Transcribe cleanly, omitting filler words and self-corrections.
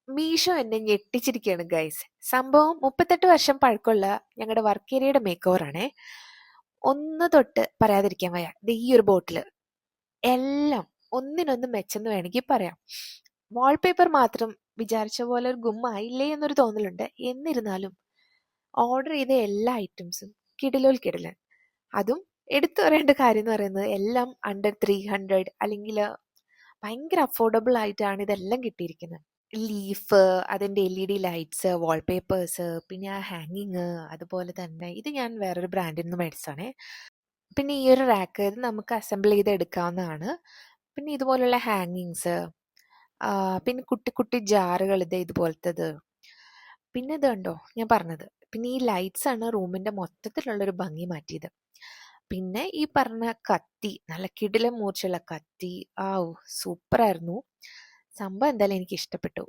മീഷോ എന്നെ ഞെട്ടിച്ചിരിക്കുകയാണ് ഗൈസ്. സംഭവം 38 വർഷം പഴക്കമുള്ള ഞങ്ങളുടെ വർക്ക് ഏരിയയുടെ മേക്ക് ഓവർ ആണേ. ഒന്ന് തൊട്ട് പറയാതിരിക്കാൻ വയ്യ. ദേ ഈ ഒരു ബോട്ടില് എല്ലാം ഒന്നിനൊന്ന് മെച്ചെന്ന് വേണമെങ്കിൽ പറയാം. വാൾപേപ്പർ മാത്രം വിചാരിച്ച പോലെ ഒരു ഗുമ്മായില്ലേ എന്നൊരു തോന്നലുണ്ട്. എന്നിരുന്നാലും ഓർഡർ ചെയ്ത എല്ലാ ഐറ്റംസും കിടിലോൽ കിടിലൻ. അതും എടുത്തു പറയേണ്ട കാര്യം എന്ന് പറയുന്നത് എല്ലാം അണ്ടർ 300 അല്ലെങ്കിൽ ഭയങ്കര അഫോർഡബിൾ ആയിട്ടാണ് ഇതെല്ലാം കിട്ടിയിരിക്കുന്നത്. ലീഫ്, അതിൻ്റെ LED ലൈറ്റ്സ്, വാൾപേപ്പേഴ്സ്, പിന്നെ ആ ഹാങ്ങിങ്, അതുപോലെ തന്നെ ഇത് ഞാൻ വേറൊരു ബ്രാൻഡിൽ നിന്ന് മേടിച്ചതാണേ. പിന്നെ ഈ ഒരു റാക്ക് ഇത് നമുക്ക് അസംബിൾ ചെയ്ത് എടുക്കാവുന്നതാണ്. പിന്നെ ഇതുപോലുള്ള ഹാങ്ങിങ്സ്, പിന്നെ കുട്ടി കുട്ടി ജാറുകൾ ഇത് ഇതുപോലത്തത്. പിന്നെ ഇത് കണ്ടോ ഞാൻ പറഞ്ഞത്. പിന്നെ ഈ ലൈറ്റ്സ് ആണ് റൂമിന്റെ മൊത്തത്തിലുള്ളൊരു ഭംഗി മാറ്റിയത്. പിന്നെ ഈ പറഞ്ഞ കത്തി, നല്ല കിടിലൻ മൂർച്ചയുള്ള കത്തി, സൂപ്പറായിരുന്നു. സംഭവം എന്തായാലും എനിക്ക് ഇഷ്ടപ്പെട്ടു.